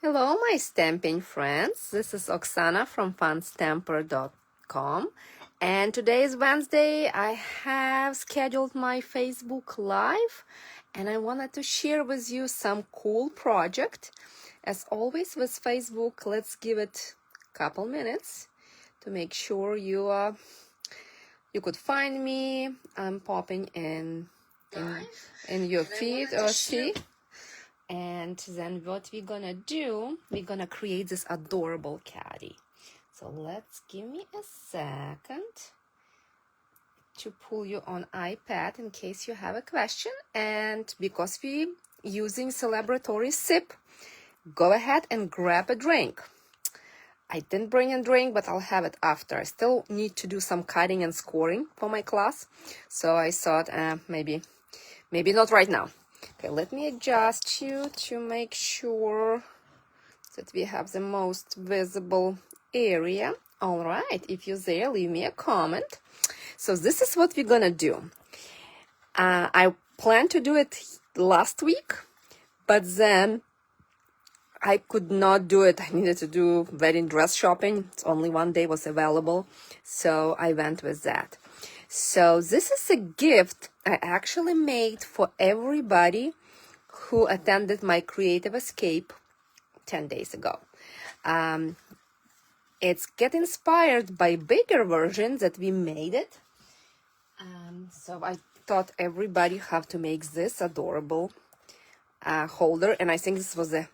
Hello, my stamping friends. This is Oksana from funstamper.com. And today is Wednesday. I have scheduled my Facebook Live and I wanted to share with you some cool project. As always with Facebook, let's give it a couple minutes to make sure you could find me. I'm popping in your feed or see. And then what we're gonna do, we're gonna create this adorable caddy. So give me a second to pull you on iPad in case you have a question. And because we're using Celebratory sip, go ahead and grab a drink. I didn't bring a drink, but I'll have it after. I still need to do some cutting and scoring for my class. So I thought maybe not right now. Okay, let me adjust you to make sure that we have the most visible area. All right, if you're there, leave me a comment. So this is what we're gonna do. I planned to do it last week, but then I could not do it. I needed to do wedding dress shopping. It's only one day was available, so I went with that. So this is a gift I actually made for everybody who attended my Creative Escape 10 days ago. It's get inspired by bigger versions that we made it. So I thought everybody have to make this adorable holder. And I think this was the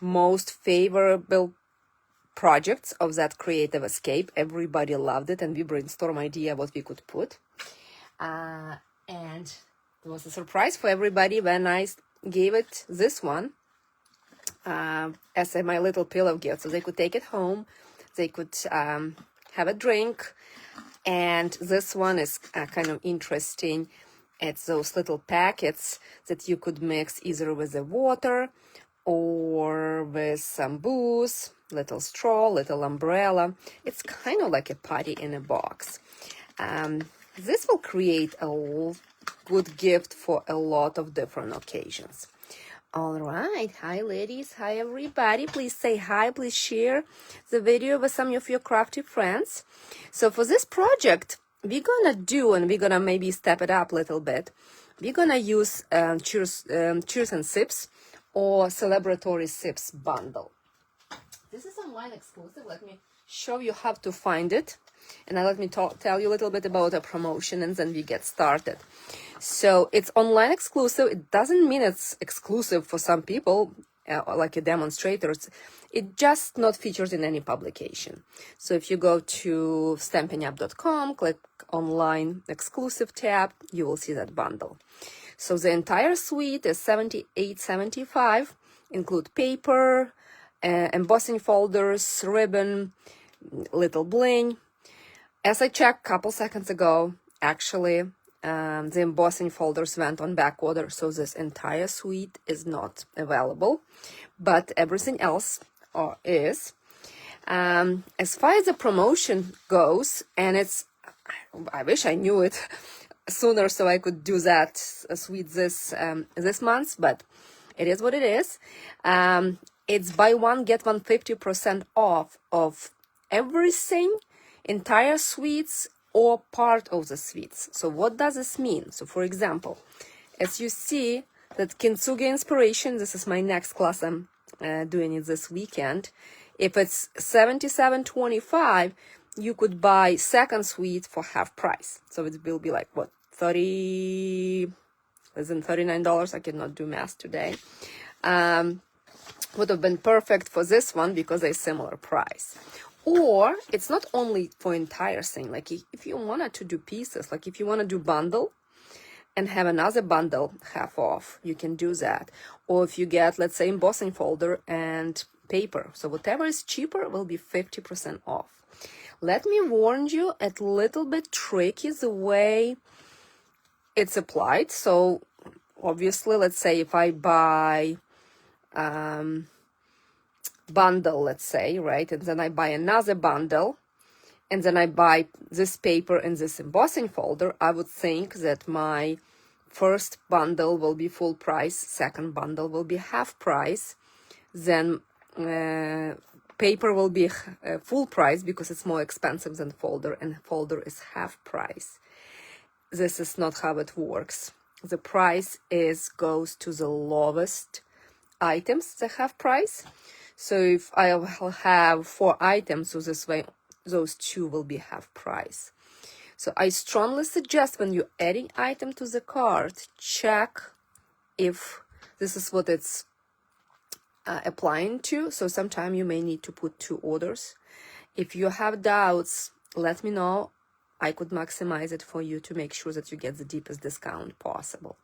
most favorable projects of that Creative Escape. Everybody loved it, and we brainstormed idea what we could put. And it was a surprise for everybody when I gave it this one as my little pillow gift. So they could take it home, they could have a drink. And this one is kind of interesting. It's those little packets that you could mix either with the water or with some booze, little straw, little umbrella. It's kind of like a party in a box. This will create a good gift for a lot of different occasions. All right. Hi, ladies. Hi, everybody. Please say hi. Please share the video with some of your crafty friends. So for this project, we're going to do, and we're going to maybe step it up a little bit. We're going to use Cheers and Sips or Celebratory Sips bundle. This is online exclusive. Let me show you how to find it. And let me tell you a little bit about the promotion, and then we get started. So it's online exclusive. It doesn't mean it's exclusive for some people, like a demonstrators. It just not featured in any publication. So if you go to stampingup.com, click online exclusive tab, you will see that bundle. So the entire suite is $78.75, include paper, embossing folders, ribbon, little bling. As I checked a couple seconds ago, actually, the embossing folders went on back order, so this entire suite is not available, but everything else is. As far as the promotion goes, and I wish I knew it sooner so I could do that suite this month, but it is what it is. It's buy one, get one 50% off of everything, entire suites or part of the suites. So what does this mean? So for example, as you see that Kintsugi Inspiration, this is my next class, I'm doing it this weekend. If it's $77.25, you could buy second suite for half price. So it will be like what, $39? I cannot do math today. Would have been perfect for this one because they're similar price. Or it's not only for entire thing. Like if you wanted to do pieces, like if you want to do bundle and have another bundle half off, you can do that. Or if you get, let's say, embossing folder and paper. So whatever is cheaper will be 50% off. Let me warn you, a little bit tricky the way it's applied. So obviously, let's say if I buy bundle, let's say, right, and then I buy another bundle, and then I buy this paper and this embossing folder, I would think that my first bundle will be full price, second bundle will be half price, then paper will be full price because it's more expensive than folder, and folder is half price. This is not how it works. The price goes to the lowest items that have price. So if I will have 4 items, so this way those 2 will be half price. So I strongly suggest when you're adding item to the cart, check if this is what it's applying to. So sometime you may need to put 2 orders. If you have doubts, let me know. I could maximize it for you to make sure that you get the deepest discount possible.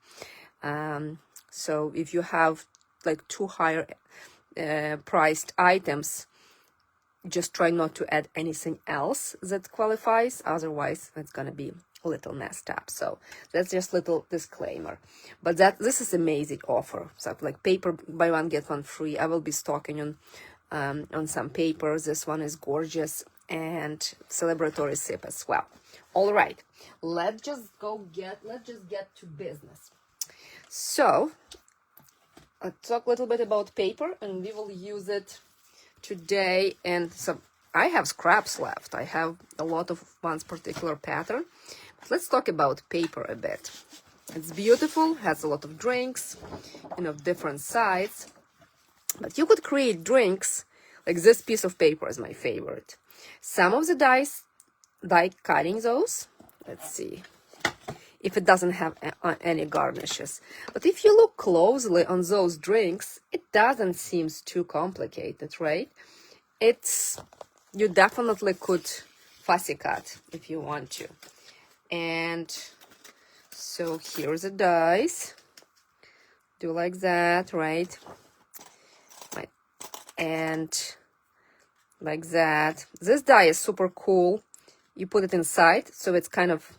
So if you have like 2 higher priced items, just try not to add anything else that qualifies, otherwise it's gonna be a little messed up. So that's just little disclaimer. But this is amazing offer. So like paper, buy one get one free. I will be stocking on some papers. This one is gorgeous, and celebratory sip as well. All right, let's just get to business. So I'll talk a little bit about paper, and we will use it today. And so I have scraps left. I have a lot of one particular pattern. But let's talk about paper a bit. It's beautiful, has a lot of drinks, different sides. But you could create drinks, like this piece of paper is my favorite. Some of the die cutting those. Let's see if it doesn't have any garnishes. But if you look closely on those drinks, it doesn't seem too complicated, right? You definitely could fussy cut if you want to. And so here's the dies. Do like that, right? And like that. This die is super cool. You put it inside, so it's kind of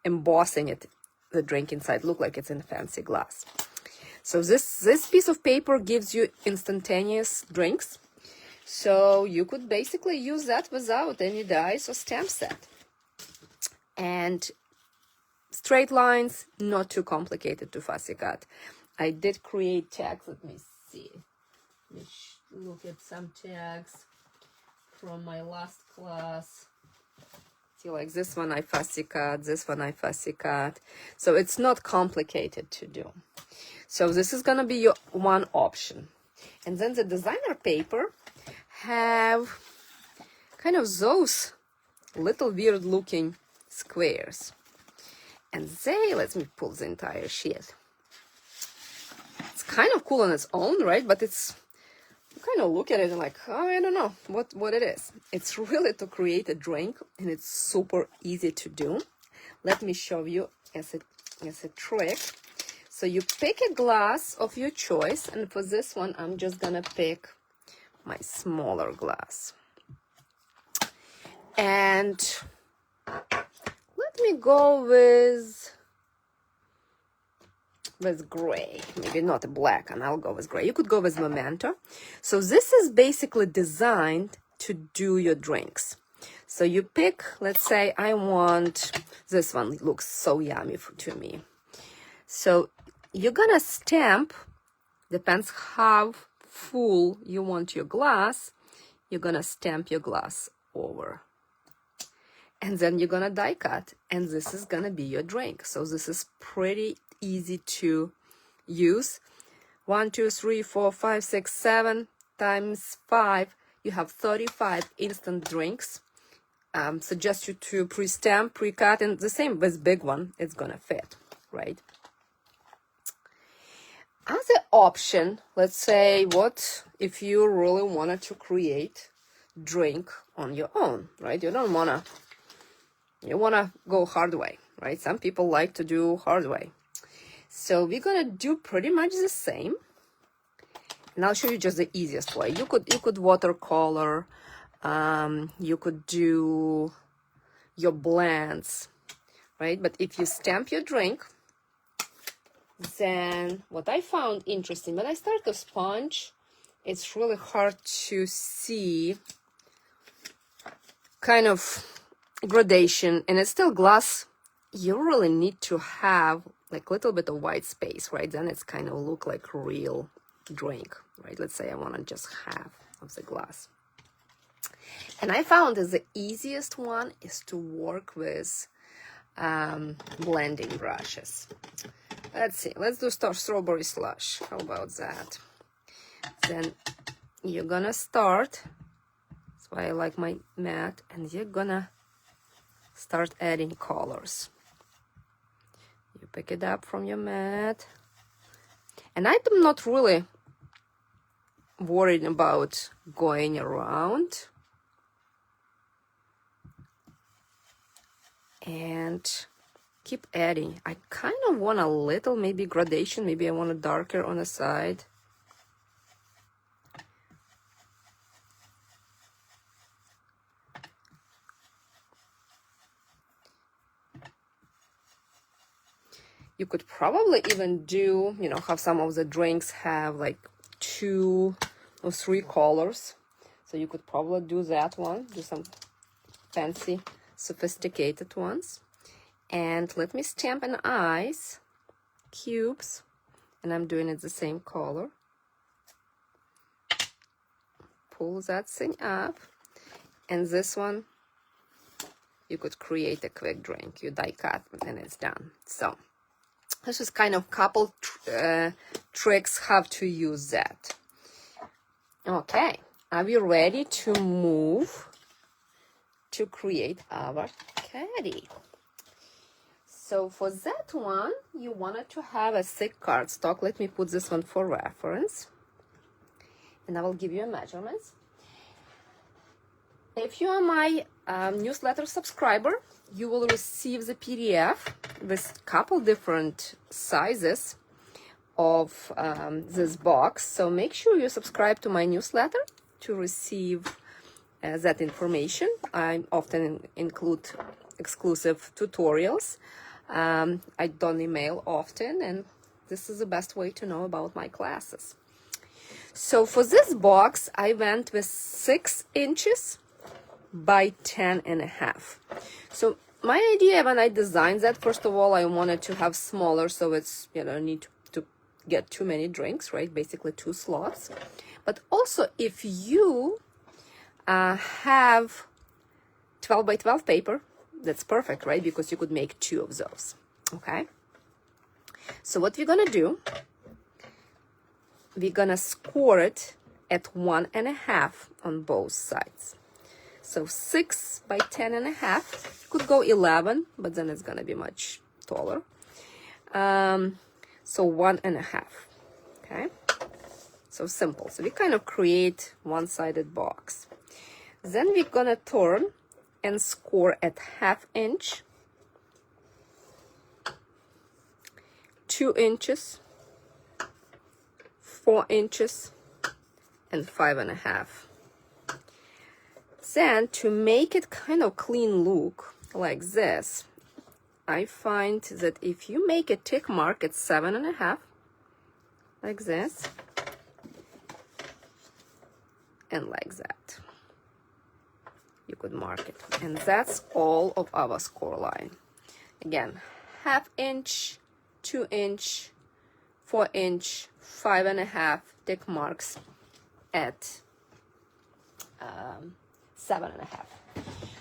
embossing it, the drink inside, look like it's in fancy glass. So this piece of paper gives you instantaneous drinks. So you could basically use that without any dies or stamp set. And straight lines, not too complicated to fussy cut. I did create tags. Let me see. Let me look at some tags from my last class. See, like this one I fussy cut, this one I fussy cut. So it's not complicated to do. So this is gonna be your one option. And then the designer paper have kind of those little weird looking squares. And let me pull the entire sheet. It's kind of cool on its own, right? But you kind of look at it and like, oh, I don't know what it is. It's really to create a drink, and it's super easy to do. Let me show you as a trick. So you pick a glass of your choice, and for this one, I'm just gonna pick my smaller glass. And let me go with gray, maybe not a black, and I'll go with gray. You could go with Memento. So this is basically designed to do your drinks. So you pick, let's say I want this one. It looks so yummy to me. So you're gonna stamp, depends how full you want your glass, you're gonna stamp your glass over. And then you're gonna die cut, and this is gonna be your drink. So this is pretty easy to use. 1, 2, 3, 4, 5, 6, 7 times 5. You have 35 instant drinks. Suggest you to pre-stamp, pre-cut, and the same with big one. It's gonna fit, right? As an option, let's say, what if you really wanted to create drink on your own, right? You wanna go hard way, right? Some people like to do hard way. So we're gonna do pretty much the same. And I'll show you just the easiest way. You could watercolor, you could do your blends, right? But if you stamp your drink, then what I found interesting, when I start to sponge, it's really hard to see kind of gradation, and it's still glass. You really need to have like a little bit of white space, right? Then it's kind of look like real drink, right? Let's say I want to just half of the glass. And I found that the easiest one is to work with blending brushes. Let's see, let's do strawberry slush. How about that? Then you're gonna start, that's why I like my mat, and you're gonna start adding colors. You pick it up from your mat, and I'm not really worried about going around. And keep adding. I kind of want a little maybe gradation. Maybe I want it darker on the side. You could probably even do, you know, have some of the drinks have like 2 or 3 colors. So you could probably do that one, do some fancy sophisticated ones. And let me stamp an eyes cubes, and I'm doing it the same color. Pull that thing up, and this one you could create a quick drink. You die cut and it's done. So this is kind of couple tricks how to use that. Okay, are we ready to move to create our caddy? So for that one, you wanted to have a thick cardstock. Let me put this one for reference, and I will give you a measurements. If you are my newsletter subscriber, you will receive the PDF with a couple different sizes of this box. So make sure you subscribe to my newsletter to receive that information. I often include exclusive tutorials. I don't email often, and this is the best way to know about my classes. So for this box, I went with 6 inches by 10.5. So my idea when I designed that, first of all, I wanted to have smaller, so it's, you know, need to get too many drinks, right? Basically 2 slots. But also, if you have 12 by 12 paper, that's perfect, right? Because you could make 2 of those. Okay. So what we're gonna do, we're gonna score it at 1.5 on both sides. So 6 by 10.5, could go 11, but then it's gonna be much taller. So 1.5. Okay. So simple. So we kind of create one-sided box. Then we're gonna turn and score at 1/2 inch, 2 inches, 4 inches, and 5.5. Then to make it kind of clean look like this, I find that if you make a tick mark at 7.5, like this, and like that, you could mark it. And that's all of our score line. Again, 1/2 inch, 2 inch, 4 inch, 5.5 tick marks at 7.5.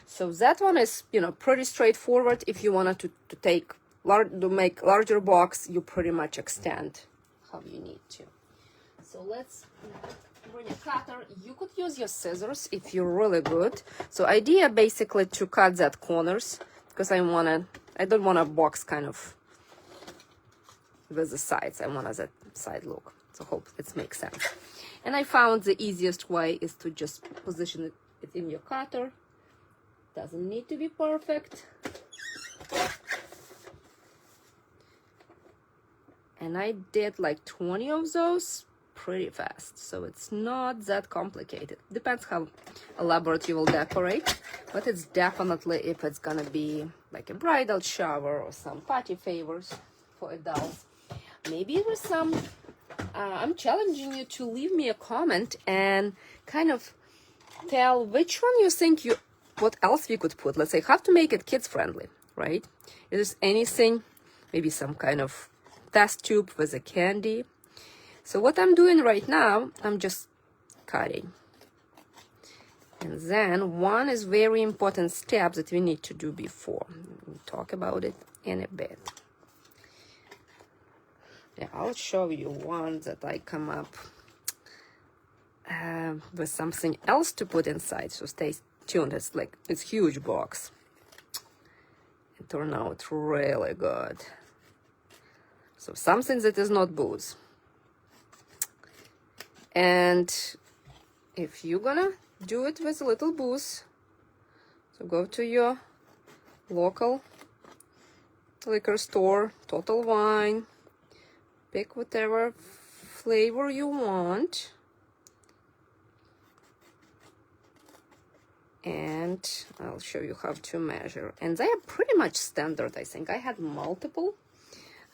So that one is, you know, pretty straightforward. If you wanted to make larger box, you pretty much extend how you need to. So let's bring a cutter. You could use your scissors if you're really good. So idea basically to cut that corners, because I don't want a box kind of with the sides. I want that side look. So hope it makes sense. And I found the easiest way is to just position it in your cutter. Doesn't need to be perfect. And I did like 20 of those pretty fast, so it's not that complicated. Depends how elaborate you will decorate, but it's definitely, if it's gonna be like a bridal shower or some party favors for adults, maybe there's some I'm challenging you to leave me a comment and kind of tell which one you think what else we could put. Let's say how to make it kids friendly, right? Is there anything, maybe some kind of test tube with a candy, So what I'm doing right now, I'm just cutting. And then one is very important step that we need to do before. We'll talk about it in a bit. Yeah, I'll show you one that I come up with something else to put inside. So stay tuned. It's huge box. It turned out really good. So something that is not booze. And if you're gonna do it with a little booze, so go to your local liquor store, Total Wine, pick whatever flavor you want, and I'll show you how to measure. And they are pretty much standard, I think. I had multiple.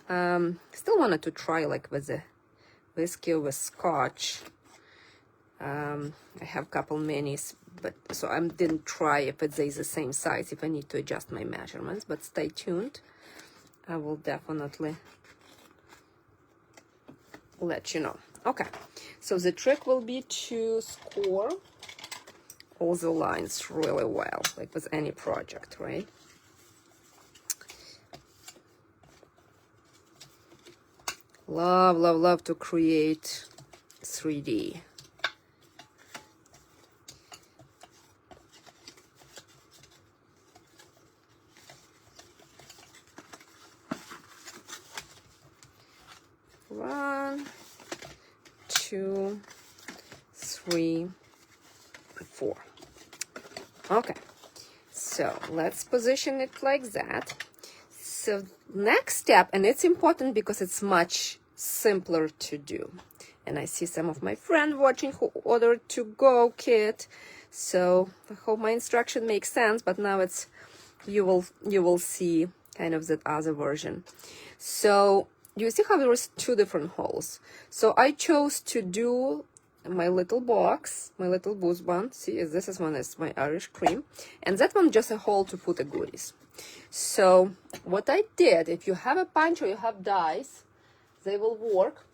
Still wanted to try like with the whiskey with scotch. I have a couple minis, but so I didn't try if it's the same size, if I need to adjust my measurements, but stay tuned. I will definitely let you know. Okay, so the trick will be to score all the lines really well, like with any project, right? Love, love, love to create 3D. One, two, three, 4. Okay, so let's position it like that. So next step, and it's important because it's much simpler to do. And I see some of my friends watching who ordered to-go kit. So I hope my instruction makes sense, but now it's you will see kind of that other version. So you see how there is 2 different holes. So I chose to do my little box, my little booze one. See, this is one is my Irish cream, and that one just a hole to put the goodies. So what I did, if you have a punch or you have dice, they will work.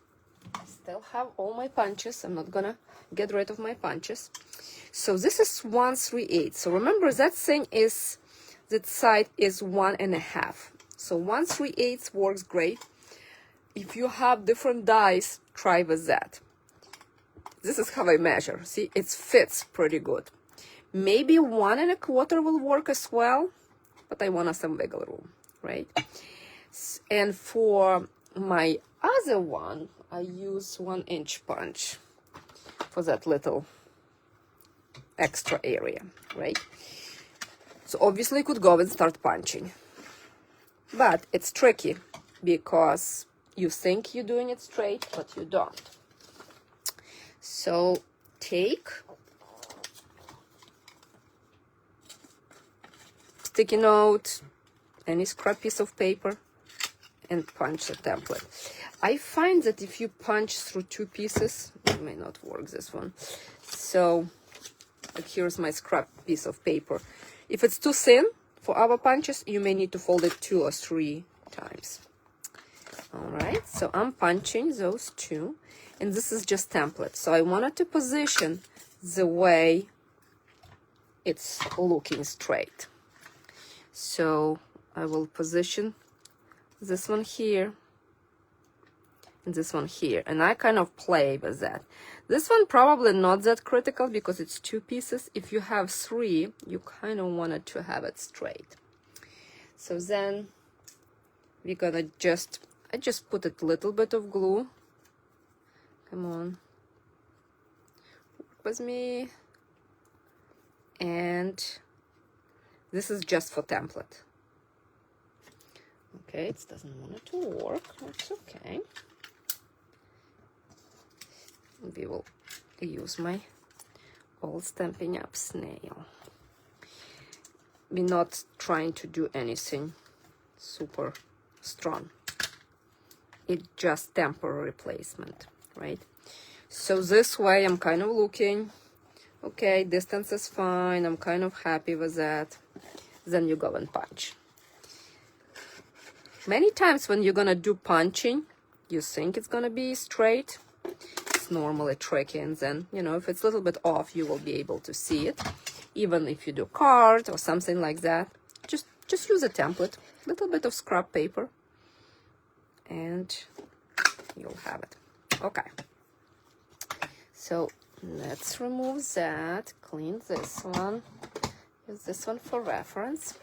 I still have all my punches. I'm not gonna get rid of my punches. So this is 1/3/8. So remember that thing is, that side is 1.5. So 1/3/8 works great. If you have different dice, try with that. This is how I measure. See, it fits pretty good. Maybe 1.25 will work as well, but I want some wiggle room, right? And for my other one, I use 1-inch punch for that little extra area, right? So obviously you could go and start punching, but it's tricky because you think you're doing it straight, but you don't. So take sticky note, any scrap piece of paper, and punch the template. I find that if you punch through 2 pieces, it may not work, this one. So like here's my scrap piece of paper. If it's too thin for our punches, you may need to fold it 2 or 3 times. All right, so I'm punching those 2, and this is just template. So I wanted to position the way it's looking straight. So I will position this one here and this one here, and I kind of play with that. This one probably not that critical because it's 2 pieces. If you have 3, you kind of wanted to have it straight. So then we're gonna I just put a little bit of glue. Come on, work with me. And this is just for template. Okay, it doesn't want it to work. That's okay. We will use my old Stampin' Up snail. We're not trying to do anything super strong. It's just temporary replacement, right? So this way I'm kind of looking, okay, distance is fine, I'm kind of happy with that. Then you go and punch. Many times when you're gonna do punching, you think it's gonna be straight, It's normally tricky, and then, you know, if it's a little bit off, you will be able to see it. Even if you do card or something like that, just use a template, a little bit of scrap paper, and you'll have it. Okay. So let's remove that, clean this one, use this one for reference.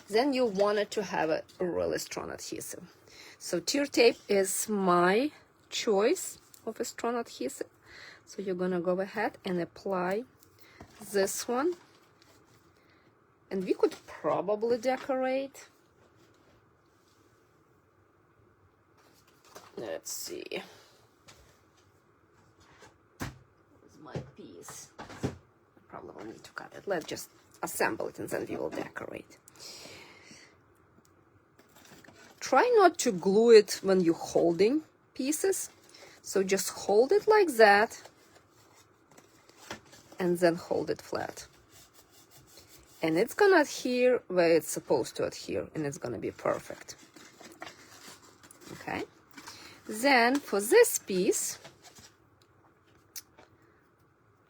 Then you wanted to have a really strong adhesive. So tear tape is my choice of a strong adhesive. So you're gonna go ahead and apply this one. And we could probably decorate. Let's see. Where's my piece? I probably will need to cut it. Let's just assemble it and then we will decorate. Try not to glue it when you're holding pieces. So just hold it like that and then hold it flat. And it's gonna adhere where it's supposed to adhere, and it's gonna be perfect. Okay. Then for this piece,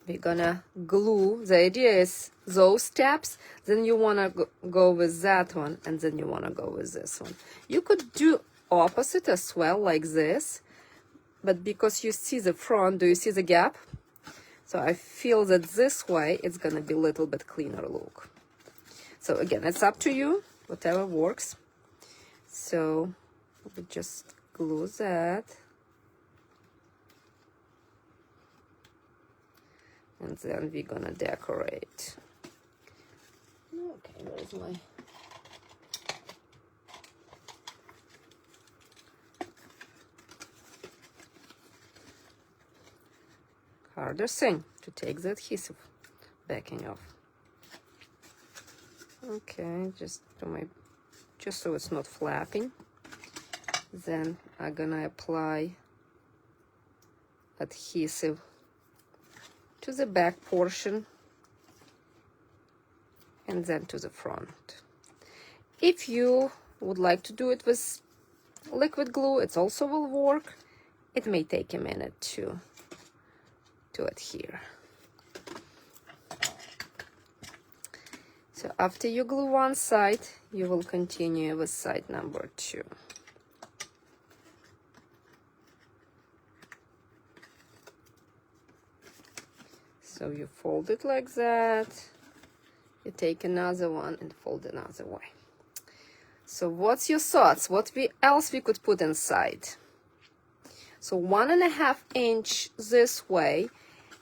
we're gonna glue. The idea is those steps, then you wanna go with that one, and then you wanna go with this one. You could do opposite as well, like this, but because you see the front, do you see the gap? So I feel that this way it's gonna be a little bit cleaner look. So again, it's up to you, whatever works. So we just glue that. And then we're gonna decorate. Okay, where's my... harder thing to take the adhesive backing off. Okay, just so it's not flapping. Then I'm gonna apply adhesive to the back portion and then to the front. If you would like to do it with liquid glue, it also will work. It may take a minute to adhere. So after you glue one side, you will continue with side number 2. So you fold it like that, you take another one and fold another way. So what's your thoughts? What else we could put inside? So 1.5 inch this way.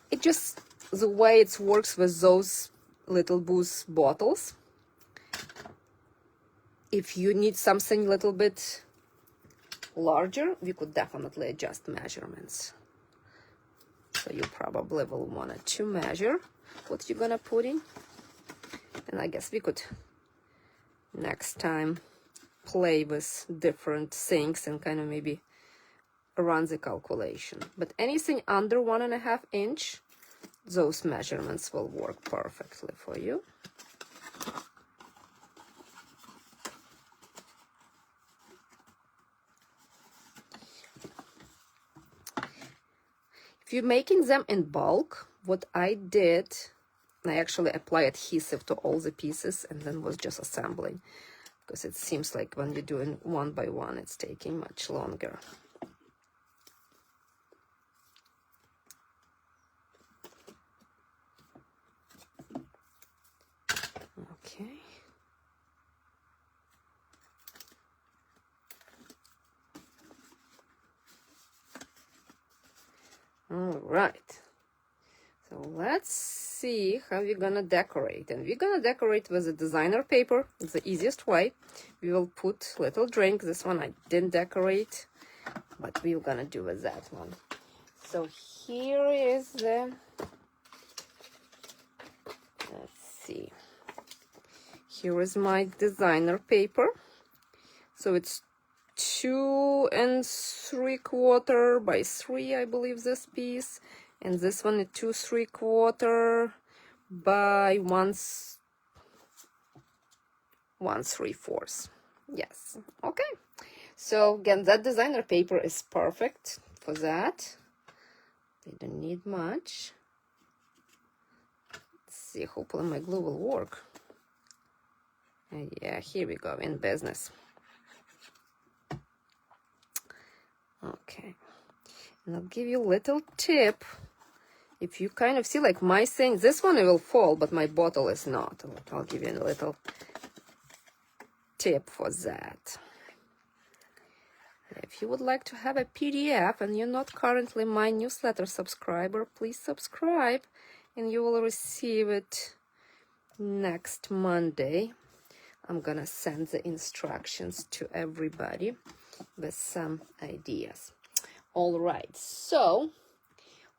It just, the way it works with those little Booze bottles. If you need something a little bit larger, we could definitely adjust measurements. So you probably will want to measure what you're gonna put in. And I guess we could next time play with different things and kind of maybe run the calculation. But anything under 1.5 inch, those measurements will work perfectly for you. If you're making them in bulk, what I did, I actually apply adhesive to all the pieces and then was just assembling, because it seems like when you're doing one by one, it's taking much longer. Okay. All right. So let's see how we're gonna decorate. And we're gonna decorate with a designer paper. It's the easiest way. We will put little drink. This one I didn't decorate, but we're gonna do with that one. So here is the, let's see. Here is my designer paper. So it's 2 3/4 by 3, I believe, this piece. And this one is 2 3/4 by 1 3/4. Yes. Okay. So again, that designer paper is perfect for that. They don't need much. Let's see, hopefully my glue will work. Yeah, here we go, in business. Okay, and I'll give you a little tip. If you kind of see, like my thing, this one it will fall, but my bottle is not. I'll give you a little tip for that. If you would like to have a PDF and you're not currently my newsletter subscriber, please subscribe and you will receive it next Monday. I'm gonna send the instructions to everybody with some ideas. All right, so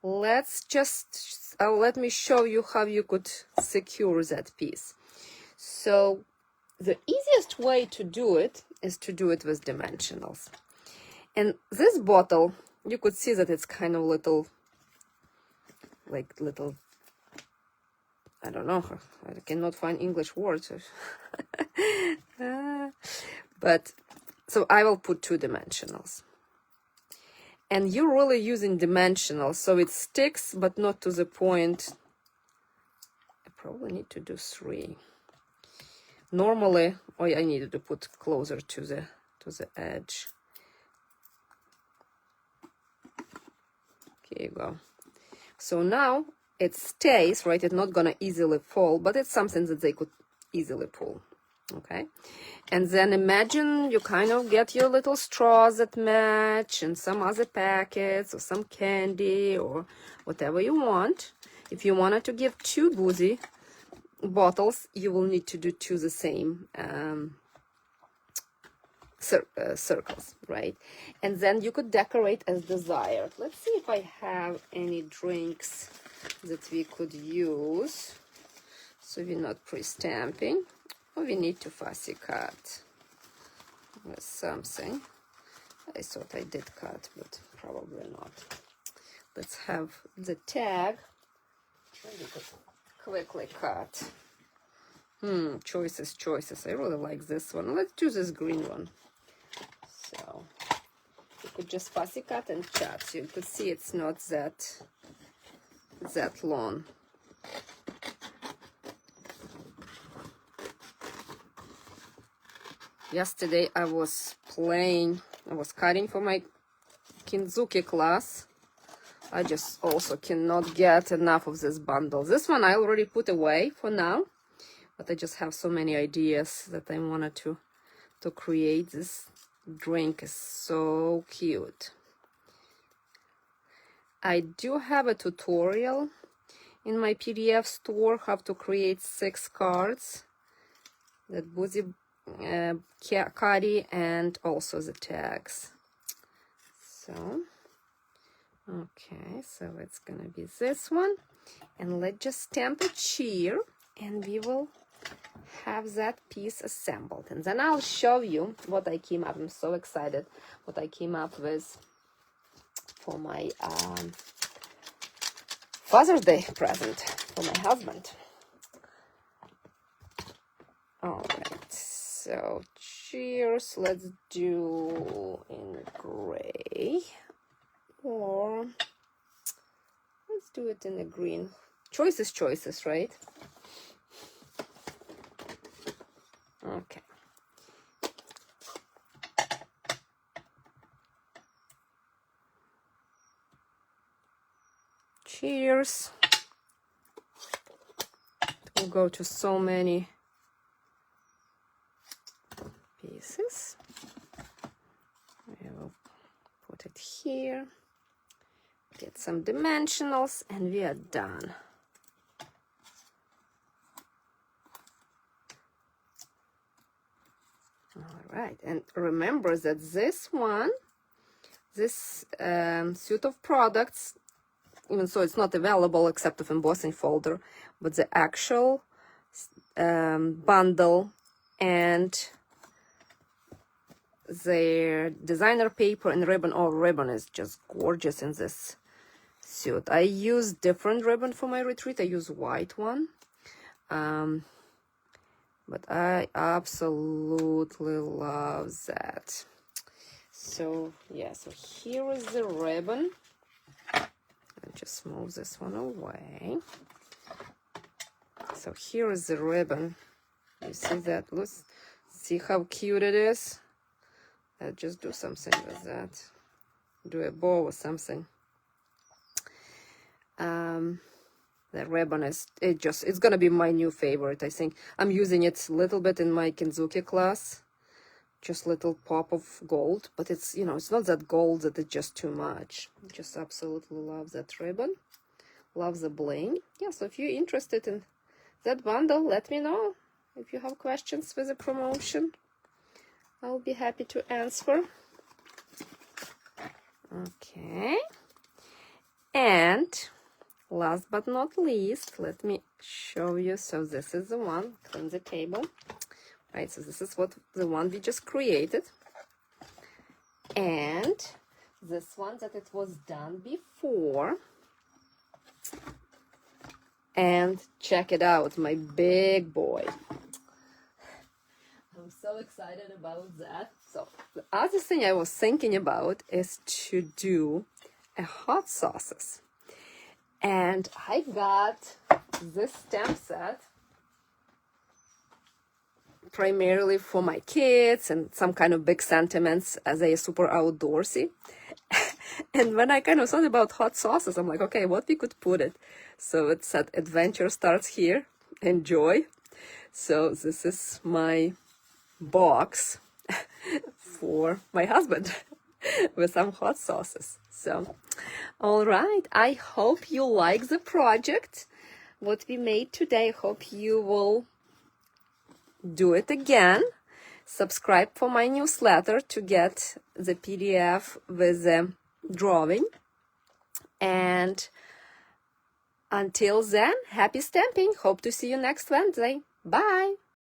let's just let me show you how you could secure that piece. So the easiest way to do it is to do it with dimensionals. And this bottle, you could see that it's kind of little, I don't know, I cannot find English words. But, so I will put 2 dimensionals. And you're really using dimensionals, so it sticks, but not to the point. I probably need to do 3. Normally, I needed to put closer to the edge. Here you go. So now it stays, right? It's not gonna easily fall, but it's something that they could easily pull. Okay, and then imagine you kind of get your little straws that match and some other packets or some candy or whatever you want. If you wanted to give 2 Boozy bottles, you will need to do 2 the same circles, right? And then you could decorate as desired. Let's see if I have any drinks that we could use, so we're not pre-stamping. We need to fussy cut with something. I thought I did cut, but probably not. Let's have the tag. We could quickly cut. Choices. I really like this one. Let's do this green one. So you could just fussy cut and chat. So you could see it's not that long. Yesterday I was cutting for my Kinzuki class. I just also cannot get enough of this bundle. This one I already put away for now, but I just have so many ideas that I wanted to create. This drink is so cute. I do have a tutorial in my PDF store how to create 6 cards that Boozy Caddy and also the tags. So okay, so it's gonna be this one, and let's just stamp a cheer and we will have that piece assembled, and then I'll show you what I came up. I'm so excited what I came up with for my Father's Day present for my husband. All right, so cheers, let's do in gray, or let's do it in a green. Choices, right? Okay. Cheers. It will go to so many pieces. I will put it here, get some dimensionals, and we are done. All right, and remember that this suit of products, even so it's not available except of embossing folder, but the actual bundle and the designer paper and ribbon. Oh, ribbon is just gorgeous in this suit. I use different ribbon for my retreat. I use white one, but I absolutely love that. So yeah, so here is the ribbon. I'm just just move this one away. So here is the ribbon. You see that? Let's see how cute it is. Let's just do something with that. Do a bow or something. The ribbon is, it's gonna be my new favorite, I think. I'm using it a little bit in my Kinzuki class. Just little pop of gold, but it's, you know, it's not that gold that it's just too much. Just absolutely love that ribbon. Love the bling. Yeah, so if you're interested in that bundle, let me know. If you have questions with the promotion, I'll be happy to answer. Okay. And last but not least, let me show you. So this is the one, clean the table. Right, so this is what the one we just created. And this one that it was done before. And check it out, my big boy. I'm so excited about that. So the other thing I was thinking about is to do a hot sauces. And I got this stamp set primarily for my kids and some kind of big sentiments as they are super outdoorsy. And when I kind of thought about hot sauces, I'm like, okay, what we could put it? So it said adventure starts here, enjoy. So this is my box for my husband with some hot sauces. So, all right, I hope you like the project, what we made today. Hope you will do it again. Subscribe for my newsletter to get the PDF with the drawing. And until then, happy stamping. Hope to see you next Wednesday. Bye.